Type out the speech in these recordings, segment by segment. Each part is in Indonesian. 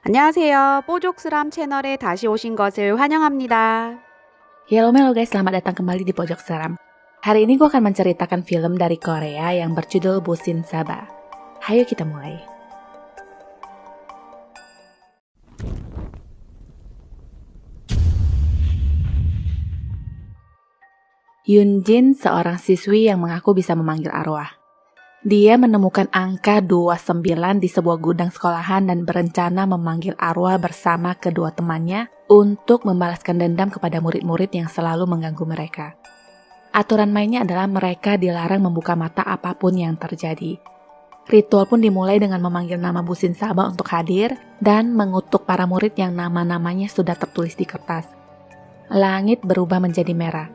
안녕하세요. 뽀족스람 채널에 다시 오신 것을 환영합니다. Halo guys, selamat datang kembali di Pojok Seram. Hari ini gue akan menceritakan film dari Korea yang berjudul Busin Saba. Hayo kita mulai. Yunjin seorang siswi yang mengaku bisa memanggil arwah. Dia menemukan angka 29 di sebuah gudang sekolahan dan berencana memanggil arwah bersama kedua temannya untuk membalaskan dendam kepada murid-murid yang selalu mengganggu mereka. Aturan mainnya adalah mereka dilarang membuka mata apapun yang terjadi. Ritual pun dimulai dengan memanggil nama Busin Saba untuk hadir dan mengutuk para murid yang nama-namanya sudah tertulis di kertas. Langit berubah menjadi merah.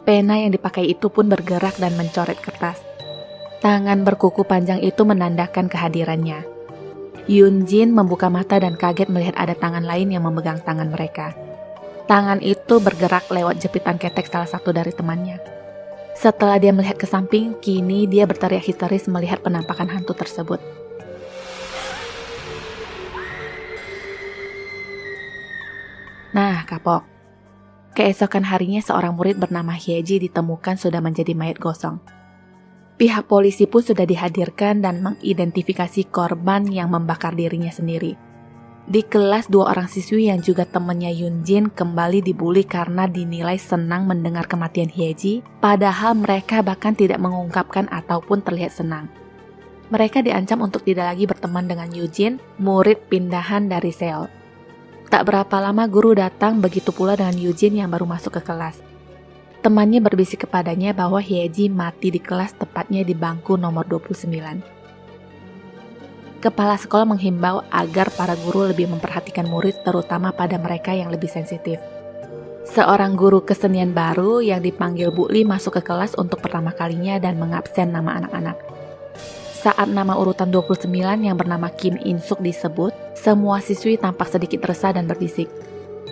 Pena yang dipakai itu pun bergerak dan mencoret kertas. Tangan berkuku panjang itu menandakan kehadirannya. Yunjin membuka mata dan kaget melihat ada tangan lain yang memegang tangan mereka. Tangan itu bergerak lewat jepitan ketek salah satu dari temannya. Setelah dia melihat ke samping, kini dia berteriak histeris melihat penampakan hantu tersebut. Nah, kapok. Keesokan harinya seorang murid bernama Hyeji ditemukan sudah menjadi mayat gosong. Pihak polisi pun sudah dihadirkan dan mengidentifikasi korban yang membakar dirinya sendiri. Di kelas, dua orang siswi yang juga temannya Yunjin kembali dibully karena dinilai senang mendengar kematian Hyeji, padahal mereka bahkan tidak mengungkapkan ataupun terlihat senang. Mereka diancam untuk tidak lagi berteman dengan Yunjin, murid pindahan dari Seoul. Tak berapa lama guru datang, begitu pula dengan Yunjin yang baru masuk ke kelas. Temannya berbisik kepadanya bahwa Hyeji mati di kelas, tepatnya di bangku nomor 29. Kepala sekolah menghimbau agar para guru lebih memperhatikan murid, terutama pada mereka yang lebih sensitif. Seorang guru kesenian baru yang dipanggil Bu Li masuk ke kelas untuk pertama kalinya dan mengabsen nama anak-anak. Saat nama urutan 29 yang bernama Kim In-suk disebut, semua siswi tampak sedikit resah dan berbisik.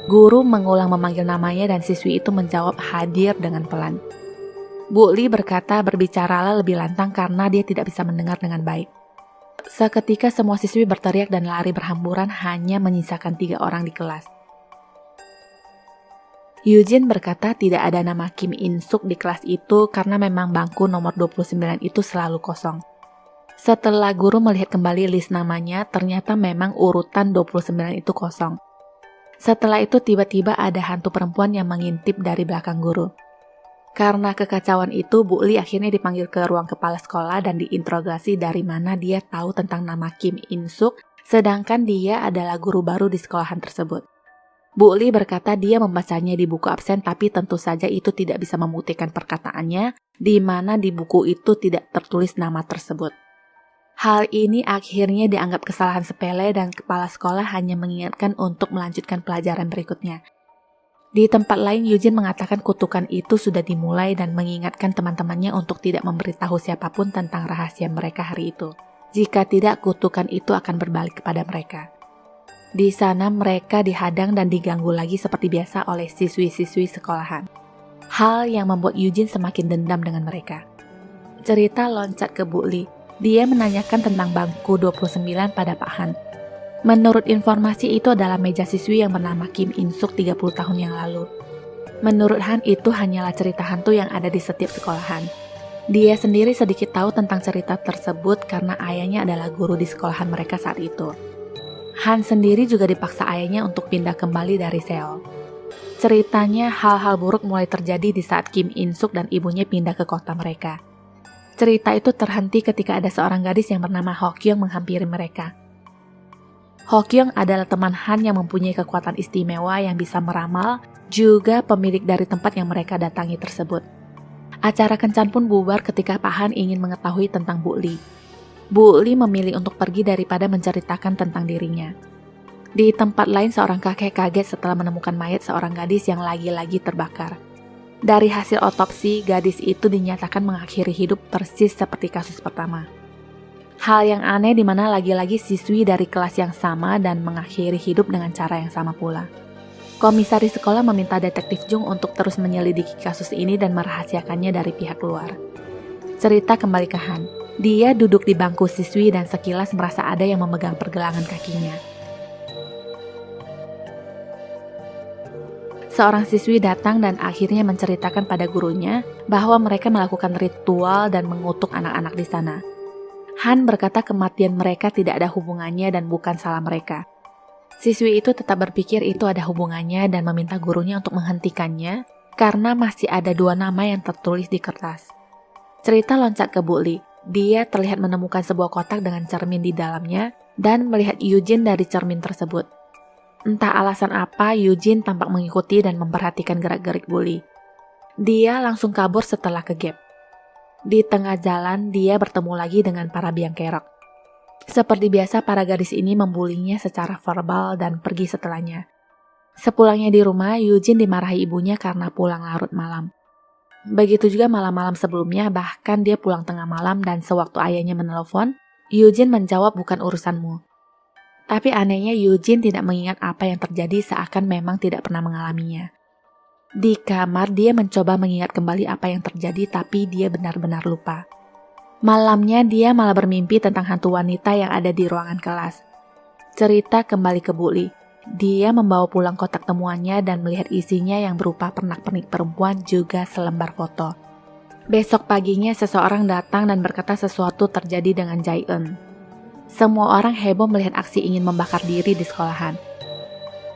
Guru mengulang memanggil namanya dan siswi itu menjawab hadir dengan pelan. Bu Li berkata berbicaralah lebih lantang karena dia tidak bisa mendengar dengan baik. Seketika semua siswi berteriak dan lari berhamburan, hanya menyisakan 3 orang di kelas. Yunjin berkata tidak ada nama Kim In-suk di kelas itu karena memang bangku nomor 29 itu selalu kosong. Setelah guru melihat kembali list namanya, ternyata memang urutan 29 itu kosong. Setelah itu tiba-tiba ada hantu perempuan yang mengintip dari belakang guru. Karena kekacauan itu, Bu Li akhirnya dipanggil ke ruang kepala sekolah dan diinterogasi dari mana dia tahu tentang nama Kim In-suk, sedangkan dia adalah guru baru di sekolahan tersebut. Bu Li berkata dia membacanya di buku absen, tapi tentu saja itu tidak bisa membuktikan perkataannya, di mana di buku itu tidak tertulis nama tersebut. Hal ini akhirnya dianggap kesalahan sepele dan kepala sekolah hanya mengingatkan untuk melanjutkan pelajaran berikutnya. Di tempat lain, Yunjin mengatakan kutukan itu sudah dimulai dan mengingatkan teman-temannya untuk tidak memberitahu siapapun tentang rahasia mereka hari itu. Jika tidak, kutukan itu akan berbalik kepada mereka. Di sana mereka dihadang dan diganggu lagi seperti biasa oleh siswi-siswi sekolahan. Hal yang membuat Yunjin semakin dendam dengan mereka. Cerita loncat ke Bu Li. Dia menanyakan tentang bangku 29 pada Pak Han. Menurut informasi itu adalah meja siswi yang bernama Kim In-suk 30 tahun yang lalu. Menurut Han itu hanyalah cerita hantu yang ada di setiap sekolahan. Dia sendiri sedikit tahu tentang cerita tersebut karena ayahnya adalah guru di sekolahan mereka saat itu. Han sendiri juga dipaksa ayahnya untuk pindah kembali dari Seoul. Ceritanya hal-hal buruk mulai terjadi di saat Kim In-suk dan ibunya pindah ke kota mereka. Cerita itu terhenti ketika ada seorang gadis yang bernama Hokyeong menghampiri mereka. Hokyeong adalah teman Han yang mempunyai kekuatan istimewa yang bisa meramal, juga pemilik dari tempat yang mereka datangi tersebut. Acara kencan pun bubar ketika Pak Han ingin mengetahui tentang Bu Li. Bu Li memilih untuk pergi daripada menceritakan tentang dirinya. Di tempat lain, seorang kakek kaget setelah menemukan mayat seorang gadis yang lagi-lagi terbakar. Dari hasil otopsi, gadis itu dinyatakan mengakhiri hidup persis seperti kasus pertama. Hal yang aneh di mana lagi-lagi siswi dari kelas yang sama dan mengakhiri hidup dengan cara yang sama pula. Komisaris sekolah meminta detektif Jung untuk terus menyelidiki kasus ini dan merahasiakannya dari pihak luar. Cerita kembali ke Han. Dia duduk di bangku siswi dan sekilas merasa ada yang memegang pergelangan kakinya. Seorang siswi datang dan akhirnya menceritakan pada gurunya bahwa mereka melakukan ritual dan mengutuk anak-anak di sana. Han berkata kematian mereka tidak ada hubungannya dan bukan salah mereka. Siswi itu tetap berpikir itu ada hubungannya dan meminta gurunya untuk menghentikannya karena masih ada 2 nama yang tertulis di kertas. Cerita loncat ke Bu Li. Dia terlihat menemukan sebuah kotak dengan cermin di dalamnya dan melihat Eugene dari cermin tersebut. Entah alasan apa, Eugene tampak mengikuti dan memperhatikan gerak-gerik Bu Li. Dia langsung kabur setelah ke gap. Di tengah jalan, dia bertemu lagi dengan para biang kerok. Seperti biasa, para gadis ini membulinya secara verbal dan pergi setelahnya. Sepulangnya di rumah, Eugene dimarahi ibunya karena pulang larut malam. Begitu juga malam-malam sebelumnya, bahkan dia pulang tengah malam dan sewaktu ayahnya menelpon, Eugene menjawab bukan urusanmu. Tapi anehnya Eugene tidak mengingat apa yang terjadi seakan memang tidak pernah mengalaminya. Di kamar dia mencoba mengingat kembali apa yang terjadi tapi dia benar-benar lupa. Malamnya dia malah bermimpi tentang hantu wanita yang ada di ruangan kelas. Cerita kembali ke Bu Li. Dia membawa pulang kotak temuannya dan melihat isinya yang berupa pernak-pernik perempuan juga selembar foto. Besok paginya seseorang datang dan berkata sesuatu terjadi dengan Jae-eun. Semua orang heboh melihat aksi ingin membakar diri di sekolahan.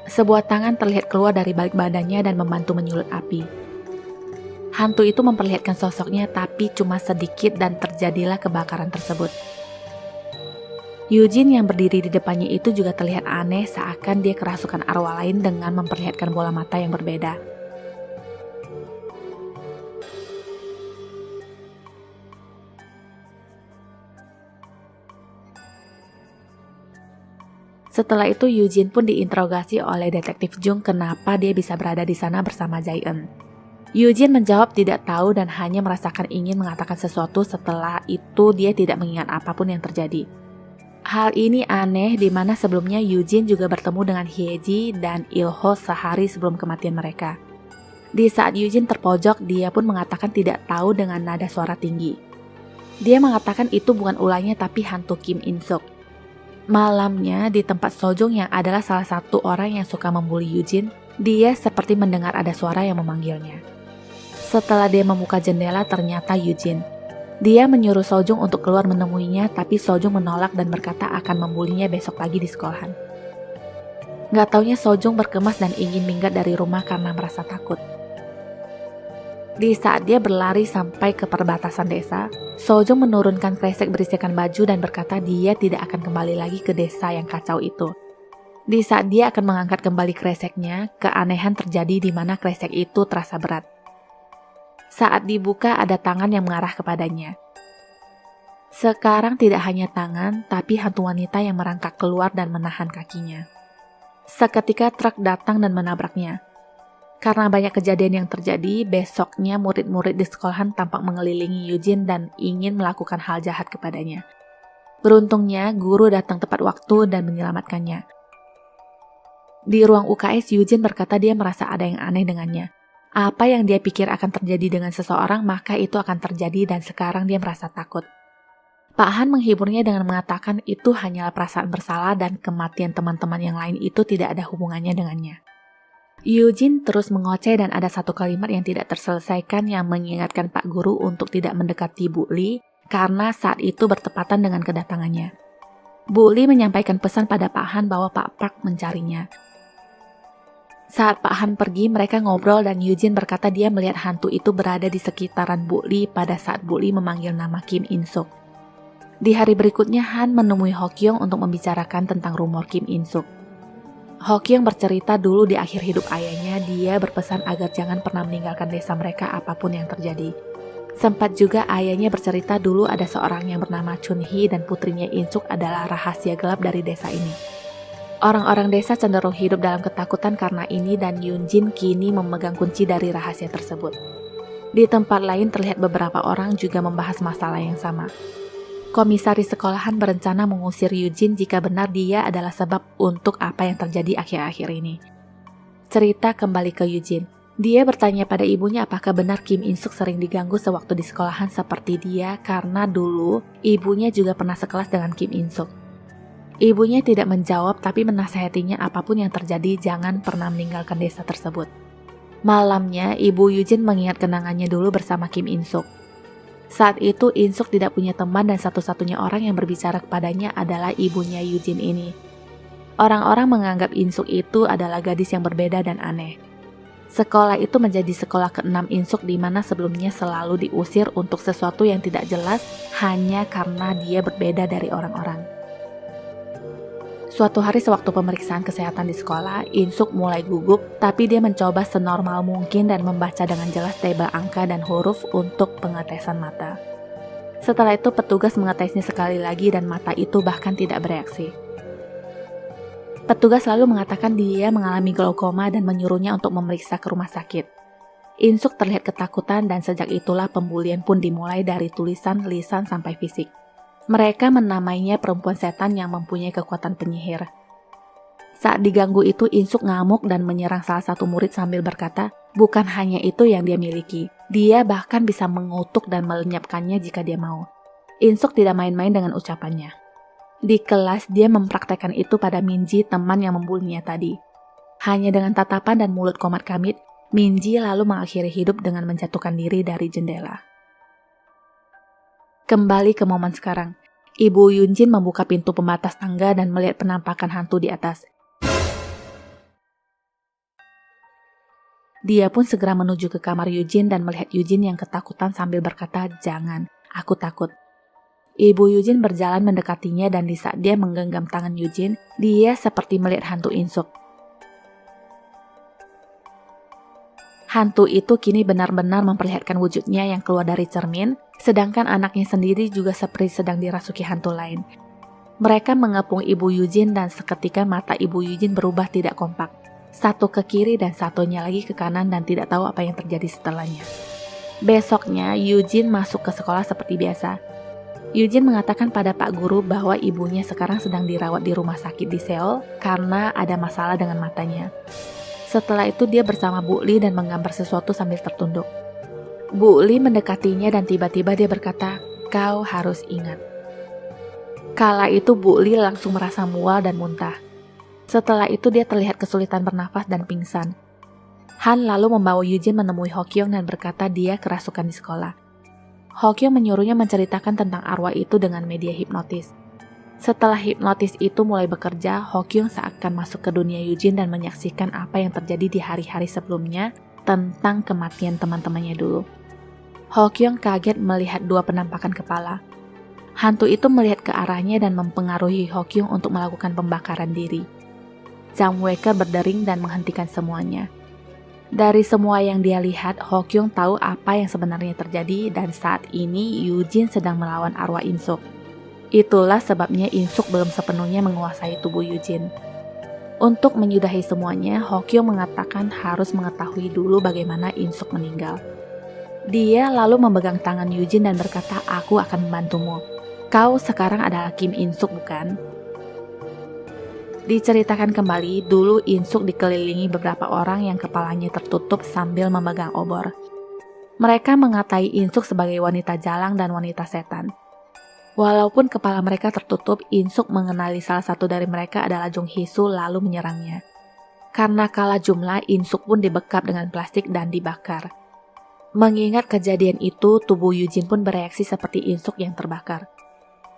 Sebuah tangan terlihat keluar dari balik badannya dan membantu menyulut api. Hantu itu memperlihatkan sosoknya tapi cuma sedikit dan terjadilah kebakaran tersebut. Eugene yang berdiri di depannya itu juga terlihat aneh seakan dia kerasukan arwah lain dengan memperlihatkan bola mata yang berbeda. Setelah itu Eugene pun diinterogasi oleh detektif Jung kenapa dia bisa berada di sana bersama Jae-eun. Eugene menjawab tidak tahu dan hanya merasakan ingin mengatakan sesuatu, setelah itu dia tidak mengingat apapun yang terjadi. Hal ini aneh di mana sebelumnya Eugene juga bertemu dengan Hyeji dan Il-ho sehari sebelum kematian mereka. Di saat Eugene terpojok, dia pun mengatakan tidak tahu dengan nada suara tinggi. Dia mengatakan itu bukan ulahnya tapi hantu Kim In-suk. Malamnya di tempat Sojong yang adalah salah satu orang yang suka membuli Eugene, dia seperti mendengar ada suara yang memanggilnya. Setelah dia membuka jendela ternyata Eugene. Dia menyuruh Sojong untuk keluar menemuinya tapi Sojong menolak dan berkata akan membulinya besok pagi di sekolahan. Gak taunya Sojong berkemas dan ingin minggat dari rumah karena merasa takut. Di saat dia berlari sampai ke perbatasan desa, Sojong menurunkan kresek berisikan baju dan berkata dia tidak akan kembali lagi ke desa yang kacau itu. Di saat dia akan mengangkat kembali kreseknya, keanehan terjadi di mana kresek itu terasa berat. Saat dibuka ada tangan yang mengarah kepadanya. Sekarang tidak hanya tangan, tapi hantu wanita yang merangkak keluar dan menahan kakinya. Seketika truk datang dan menabraknya. Karena banyak kejadian yang terjadi, besoknya murid-murid di sekolahan tampak mengelilingi Eugene dan ingin melakukan hal jahat kepadanya. Beruntungnya, guru datang tepat waktu dan menyelamatkannya. Di ruang UKS, Eugene berkata dia merasa ada yang aneh dengannya. Apa yang dia pikir akan terjadi dengan seseorang, maka itu akan terjadi dan sekarang dia merasa takut. Pak Han menghiburnya dengan mengatakan itu hanyalah perasaan bersalah dan kematian teman-teman yang lain itu tidak ada hubungannya dengannya. Eugene terus mengoceh dan ada satu kalimat yang tidak terselesaikan yang mengingatkan Pak Guru untuk tidak mendekati Bu Li karena saat itu bertepatan dengan kedatangannya. Bu Li menyampaikan pesan pada Pak Han bahwa Pak Park mencarinya. Saat Pak Han pergi, mereka ngobrol dan Eugene berkata dia melihat hantu itu berada di sekitaran Bu Li pada saat Bu Li memanggil nama Kim In-suk. Di hari berikutnya, Han menemui Ho Kyung untuk membicarakan tentang rumor Kim In-suk. Ho Kyung bercerita dulu di akhir hidup ayahnya, dia berpesan agar jangan pernah meninggalkan desa mereka apapun yang terjadi. Sempat juga ayahnya bercerita dulu ada seorang yang bernama Chun Hee dan putrinya In-suk adalah rahasia gelap dari desa ini. Orang-orang desa cenderung hidup dalam ketakutan karena ini dan Eugene kini memegang kunci dari rahasia tersebut. Di tempat lain terlihat beberapa orang juga membahas masalah yang sama. Komisaris sekolahan berencana mengusir Eugene jika benar dia adalah sebab untuk apa yang terjadi akhir-akhir ini. Cerita kembali ke Eugene. Dia bertanya pada ibunya apakah benar Kim In-suk sering diganggu sewaktu di sekolahan seperti dia karena dulu ibunya juga pernah sekelas dengan Kim In-suk. Ibunya tidak menjawab tapi menasihatinya apapun yang terjadi jangan pernah meninggalkan desa tersebut. Malamnya, Ibu Yujin mengingat kenangannya dulu bersama Kim In-suk. Saat itu In-suk tidak punya teman dan satu-satunya orang yang berbicara kepadanya adalah ibunya Yujin ini. Orang-orang menganggap In-suk itu adalah gadis yang berbeda dan aneh. Sekolah itu menjadi sekolah ke-6 In-suk di mana sebelumnya selalu diusir untuk sesuatu yang tidak jelas hanya karena dia berbeda dari orang-orang. Suatu hari sewaktu pemeriksaan kesehatan di sekolah, In-suk mulai gugup, tapi dia mencoba senormal mungkin dan membaca dengan jelas tabel angka dan huruf untuk pengetesan mata. Setelah itu petugas mengetesnya sekali lagi dan mata itu bahkan tidak bereaksi. Petugas lalu mengatakan dia mengalami glaukoma dan menyuruhnya untuk memeriksa ke rumah sakit. In-suk terlihat ketakutan dan sejak itulah pembulian pun dimulai dari tulisan, lisan, sampai fisik. Mereka menamainya perempuan setan yang mempunyai kekuatan penyihir. Saat diganggu itu, In-suk ngamuk dan menyerang salah satu murid sambil berkata, bukan hanya itu yang dia miliki. Dia bahkan bisa mengutuk dan melenyapkannya jika dia mau. In-suk tidak main-main dengan ucapannya. Di kelas, dia mempraktekkan itu pada Minji, teman yang membulinya tadi. Hanya dengan tatapan dan mulut komat kamit, Minji lalu mengakhiri hidup dengan menjatuhkan diri dari jendela. Kembali ke momen sekarang. Ibu Yunjin membuka pintu pembatas tangga dan melihat penampakan hantu di atas. Dia pun segera menuju ke kamar Yujin dan melihat Yujin yang ketakutan sambil berkata, "Jangan, aku takut." Ibu Yujin berjalan mendekatinya dan di saat dia menggenggam tangan Yujin, dia seperti melihat hantu In-suk. Hantu itu kini benar-benar memperlihatkan wujudnya yang keluar dari cermin, sedangkan anaknya sendiri juga seperti sedang dirasuki hantu lain. Mereka mengepung Ibu Yujin dan seketika mata Ibu Yujin berubah tidak kompak. Satu ke kiri dan satunya lagi ke kanan dan tidak tahu apa yang terjadi setelahnya. Besoknya, Yujin masuk ke sekolah seperti biasa. Yujin mengatakan pada Pak Guru bahwa ibunya sekarang sedang dirawat di rumah sakit di Seoul karena ada masalah dengan matanya. Setelah itu dia bersama Bu Li dan menggambar sesuatu sambil tertunduk. Bu Li mendekatinya dan tiba-tiba dia berkata, "Kau harus ingat." Kala itu Bu Li langsung merasa mual dan muntah. Setelah itu dia terlihat kesulitan bernafas dan pingsan. Han lalu membawa Yujin menemui Hokyong dan berkata dia kerasukan di sekolah. Hokyong menyuruhnya menceritakan tentang arwah itu dengan media hipnotis. Setelah hipnotis itu mulai bekerja, Hokyong seakan masuk ke dunia Yujin dan menyaksikan apa yang terjadi di hari-hari sebelumnya tentang kematian teman-temannya dulu. Hokyong kaget melihat dua penampakan kepala. Hantu itu melihat ke arahnya dan mempengaruhi Hokyong untuk melakukan pembakaran diri. Jang Wei-ke berdering dan menghentikan semuanya. Dari semua yang dia lihat, Hokyong tahu apa yang sebenarnya terjadi dan saat ini Yujin sedang melawan arwah In-suk. Itulah sebabnya In-suk belum sepenuhnya menguasai tubuh Yujin. Untuk menyudahi semuanya, Hokyong mengatakan harus mengetahui dulu bagaimana In-suk meninggal. Dia lalu memegang tangan Yujin dan berkata, "Aku akan membantumu. Kau sekarang adalah Kim In-suk, bukan?" Diceritakan kembali, dulu In-suk dikelilingi beberapa orang yang kepalanya tertutup sambil memegang obor. Mereka mengatai In-suk sebagai wanita jalang dan wanita setan. Walaupun kepala mereka tertutup, In-suk mengenali salah satu dari mereka adalah Jung Hee-soo lalu menyerangnya. Karena kalah jumlah, In-suk pun dibekap dengan plastik dan dibakar. Mengingat kejadian itu, tubuh Yujin pun bereaksi seperti In-suk yang terbakar.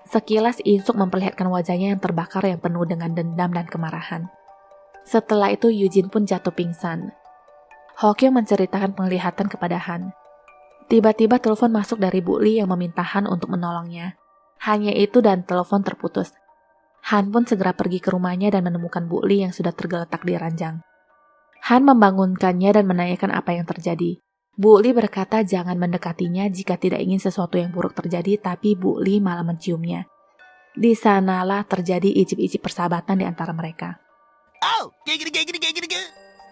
Sekilas In-suk memperlihatkan wajahnya yang terbakar yang penuh dengan dendam dan kemarahan. Setelah itu Yujin pun jatuh pingsan. Hokyong menceritakan penglihatan kepada Han. Tiba-tiba telepon masuk dari Bu Li yang meminta Han untuk menolongnya. Hanya itu dan telepon terputus. Han pun segera pergi ke rumahnya dan menemukan Bu Li yang sudah tergeletak di ranjang. Han membangunkannya dan menanyakan apa yang terjadi. Bu Li berkata jangan mendekatinya jika tidak ingin sesuatu yang buruk terjadi, tapi Bu Li malah menciumnya. Di sanalah terjadi icip-icip persahabatan di antara mereka.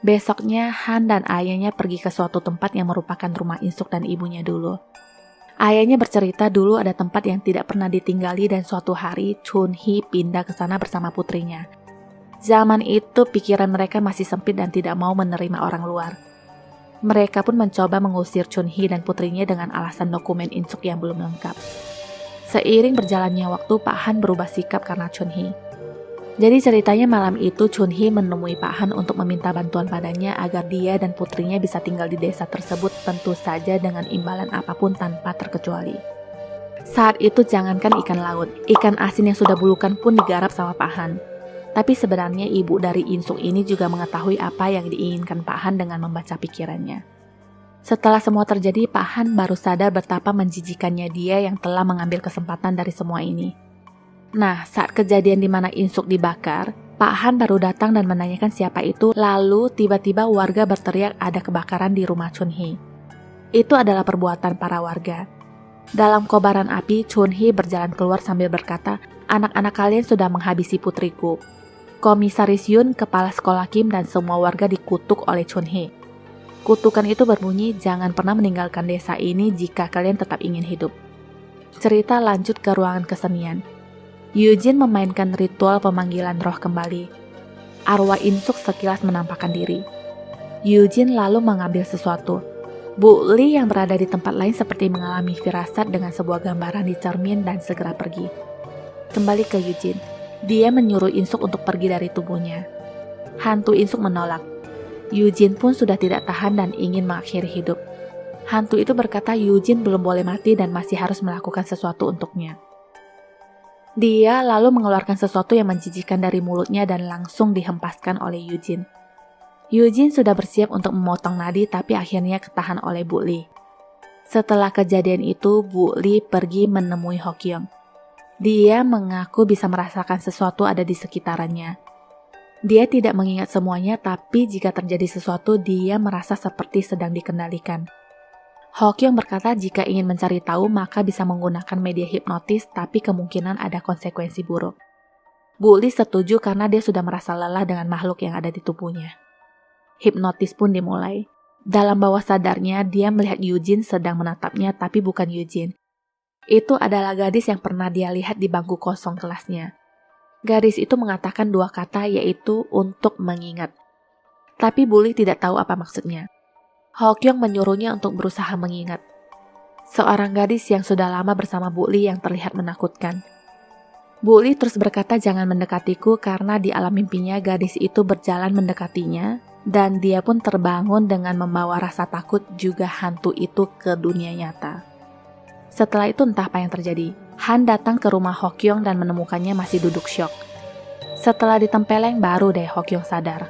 Besoknya Han dan ayahnya pergi ke suatu tempat yang merupakan rumah In-suk dan ibunya dulu. Ayahnya bercerita dulu ada tempat yang tidak pernah ditinggali dan suatu hari Chun-hee pindah ke sana bersama putrinya. Zaman itu pikiran mereka masih sempit dan tidak mau menerima orang luar. Mereka pun mencoba mengusir Chun-hee dan putrinya dengan alasan dokumen In-suk yang belum lengkap. Seiring berjalannya waktu, Pak Han berubah sikap karena Chun-hee. Jadi ceritanya malam itu Chunhee menemui Pak Han untuk meminta bantuan padanya agar dia dan putrinya bisa tinggal di desa tersebut, tentu saja dengan imbalan apapun tanpa terkecuali. Saat itu jangankan ikan laut, ikan asin yang sudah bulukan pun digarap sama Pak Han. Tapi sebenarnya ibu dari Insuk ini juga mengetahui apa yang diinginkan Pak Han dengan membaca pikirannya. Setelah semua terjadi, Pak Han baru sadar betapa menjijikannya dia yang telah mengambil kesempatan dari semua ini. Nah, saat kejadian di mana Insuk dibakar, Pak Han baru datang dan menanyakan siapa itu, lalu tiba-tiba warga berteriak ada kebakaran di rumah Chunhee. Itu adalah perbuatan para warga. Dalam kobaran api, Chunhee berjalan keluar sambil berkata, "Anak-anak kalian sudah menghabisi putriku." Komisaris Yun, kepala sekolah Kim, dan semua warga dikutuk oleh Chunhee. Kutukan itu berbunyi, "Jangan pernah meninggalkan desa ini jika kalian tetap ingin hidup." Cerita lanjut ke ruangan kesenian. Yujin memainkan ritual pemanggilan roh kembali. Arwah Insuk sekilas menampakkan diri. Yujin lalu mengambil sesuatu. Bu Li yang berada di tempat lain seperti mengalami firasat dengan sebuah gambaran di cermin dan segera pergi. Kembali ke Yujin. Dia menyuruh Insuk untuk pergi dari tubuhnya. Hantu Insuk menolak. Yujin pun sudah tidak tahan dan ingin mengakhiri hidup. Hantu itu berkata Yujin belum boleh mati dan masih harus melakukan sesuatu untuknya. Dia lalu mengeluarkan sesuatu yang menjijikan dari mulutnya dan langsung dihempaskan oleh Yujin. Yujin sudah bersiap untuk memotong nadi tapi akhirnya ketahan oleh Bu Li. Setelah kejadian itu, Bu Li pergi menemui Hokyong. Dia mengaku bisa merasakan sesuatu ada di sekitarannya. Dia tidak mengingat semuanya, tapi jika terjadi sesuatu, dia merasa seperti sedang dikendalikan. Hokyong berkata jika ingin mencari tahu maka bisa menggunakan media hipnotis, tapi kemungkinan ada konsekuensi buruk. Bu Li setuju karena dia sudah merasa lelah dengan makhluk yang ada di tubuhnya. Hipnotis pun dimulai. Dalam bawah sadarnya, dia melihat Yujin sedang menatapnya, tapi bukan Yujin. Itu adalah gadis yang pernah dia lihat di bangku kosong kelasnya. Gadis itu mengatakan dua kata, yaitu untuk mengingat. Tapi Bu Li tidak tahu apa maksudnya. Hokyong menyuruhnya untuk berusaha mengingat. Seorang gadis yang sudah lama bersama Bu Li yang terlihat menakutkan. Bu Li terus berkata jangan mendekatiku karena di alam mimpinya gadis itu berjalan mendekatinya dan dia pun terbangun dengan membawa rasa takut juga hantu itu ke dunia nyata. Setelah itu entah apa yang terjadi. Han datang ke rumah Hokyong dan menemukannya masih duduk syok. Setelah ditempeleng baru deh Hokyong sadar.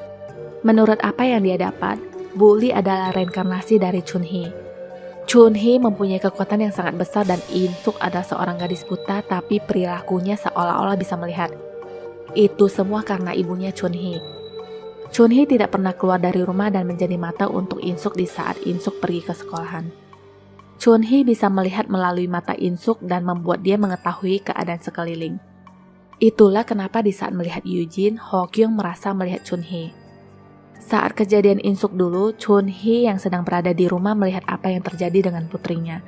Menurut apa yang dia dapat, Bu Li adalah reinkarnasi dari Chunhee. Chunhee mempunyai kekuatan yang sangat besar dan Insuk adalah seorang gadis buta tapi perilakunya seolah-olah bisa melihat. Itu semua karena ibunya Chunhee. Chunhee tidak pernah keluar dari rumah dan menjadi mata untuk Insuk di saat Insuk pergi ke sekolahan. Chunhee bisa melihat melalui mata Insuk dan membuat dia mengetahui keadaan sekeliling. Itulah kenapa di saat melihat Yujin, Hokyong merasa melihat Chunhee. Saat kejadian Insuk dulu, Chunhee yang sedang berada di rumah melihat apa yang terjadi dengan putrinya.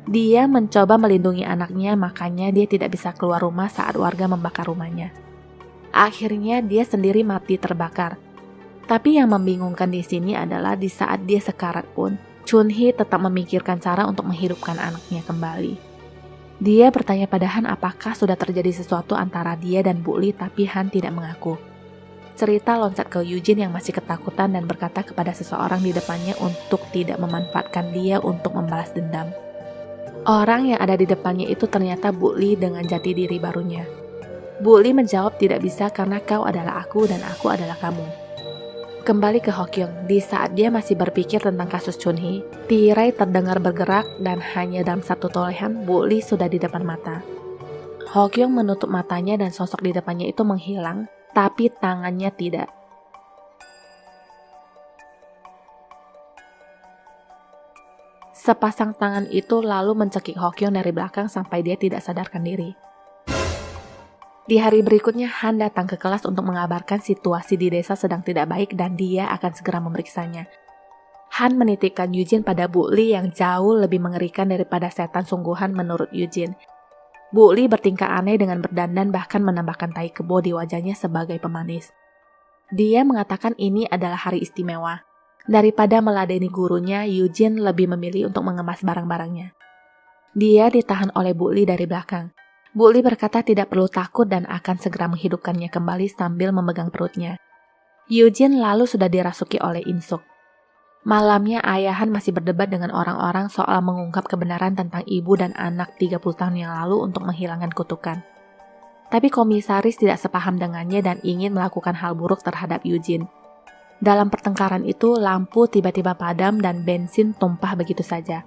Dia mencoba melindungi anaknya, makanya dia tidak bisa keluar rumah saat warga membakar rumahnya. Akhirnya dia sendiri mati terbakar. Tapi yang membingungkan di sini adalah di saat dia sekarat pun, Chunhee tetap memikirkan cara untuk menghidupkan anaknya kembali. Dia bertanya pada Han apakah sudah terjadi sesuatu antara dia dan Bu Li, tapi Han tidak mengaku. Cerita loncat ke Yujin yang masih ketakutan dan berkata kepada seseorang di depannya untuk tidak memanfaatkan dia untuk membalas dendam. Orang yang ada di depannya itu ternyata Bu Li dengan jati diri barunya. Bu Li menjawab tidak bisa karena kau adalah aku dan aku adalah kamu. Kembali ke Hokyong, di saat dia masih berpikir tentang kasus Chunhee, tirai terdengar bergerak dan hanya dalam satu tolehan Bu Li sudah di depan mata. Hokyong menutup matanya dan sosok di depannya itu menghilang, tapi tangannya tidak. Sepasang tangan itu lalu mencekik Hokyong dari belakang sampai dia tidak sadarkan diri. Di hari berikutnya, Han datang ke kelas untuk mengabarkan situasi di desa sedang tidak baik dan dia akan segera memeriksanya. Han menitipkan Yujin pada Bu Li yang jauh lebih mengerikan daripada setan sungguhan menurut Yujin. Bu Li bertingkah aneh dengan berdandan bahkan menambahkan tai kebo di wajahnya sebagai pemanis. Dia mengatakan ini adalah hari istimewa. Daripada meladeni gurunya, Yujin lebih memilih untuk mengemas barang-barangnya. Dia ditahan oleh Bu Li dari belakang. Bu Li berkata tidak perlu takut dan akan segera menghidupkannya kembali sambil memegang perutnya. Eugene lalu sudah dirasuki oleh In-suk. Malamnya Ayahan masih berdebat dengan orang-orang soal mengungkap kebenaran tentang ibu dan anak 30 tahun yang lalu untuk menghilangkan kutukan. Tapi komisaris tidak sepaham dengannya dan ingin melakukan hal buruk terhadap Eugene. Dalam pertengkaran itu, lampu tiba-tiba padam dan bensin tumpah begitu saja.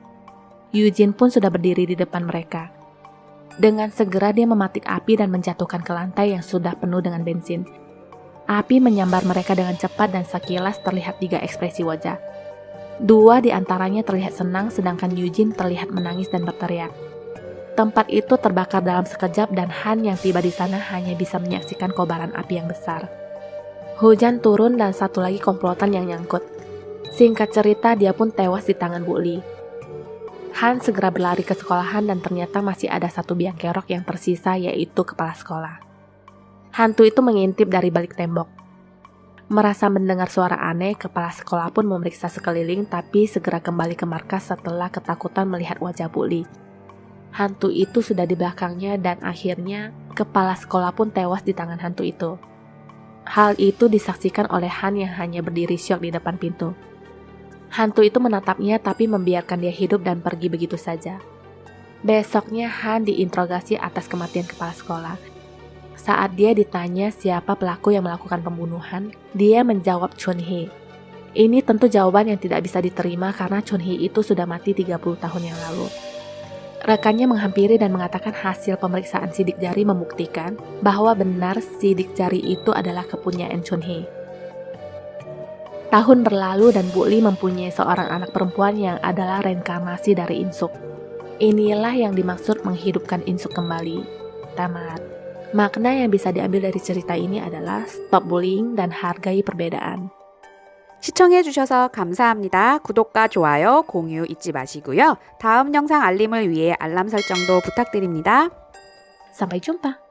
Eugene pun sudah berdiri di depan mereka. Dengan segera dia mematik api dan menjatuhkan ke lantai yang sudah penuh dengan bensin. Api menyambar mereka dengan cepat dan sekilas terlihat 3 ekspresi wajah. 2 di antaranya terlihat senang sedangkan Eugene terlihat menangis dan berteriak. Tempat itu terbakar dalam sekejap dan Han yang tiba di sana hanya bisa menyaksikan kobaran api yang besar. Hujan turun dan satu lagi komplotan yang nyangkut. Singkat cerita dia pun tewas di tangan Bu Li. Han segera berlari ke sekolahan dan ternyata masih ada satu biang kerok yang tersisa yaitu kepala sekolah. Hantu itu mengintip dari balik tembok. Merasa mendengar suara aneh, kepala sekolah pun memeriksa sekeliling tapi segera kembali ke markas setelah ketakutan melihat wajah Bu Li. Hantu itu sudah di belakangnya dan akhirnya kepala sekolah pun tewas di tangan hantu itu. Hal itu disaksikan oleh Han yang hanya berdiri syok di depan pintu. Hantu itu menatapnya tapi membiarkan dia hidup dan pergi begitu saja. Besoknya Han diinterogasi atas kematian kepala sekolah. Saat dia ditanya siapa pelaku yang melakukan pembunuhan, dia menjawab Chun Hee. Ini tentu jawaban yang tidak bisa diterima karena Chun Hee itu sudah mati 30 tahun yang lalu. Rekannya menghampiri dan mengatakan hasil pemeriksaan sidik jari membuktikan bahwa benar sidik jari itu adalah kepunyaan Chun Hee. Tahun berlalu dan Bu Li mempunyai seorang anak perempuan yang adalah reinkarnasi dari In-suk. Inilah yang dimaksud menghidupkan In-suk kembali. Tamat. Makna yang bisa diambil dari cerita ini adalah stop bullying dan hargai perbedaan. 시청해주셔서 감사합니다. 구독과 좋아요, 공유 잊지 마시고요. 다음 영상 알림을 위해 알람 설정도 부탁드립니다. Sampai jumpa!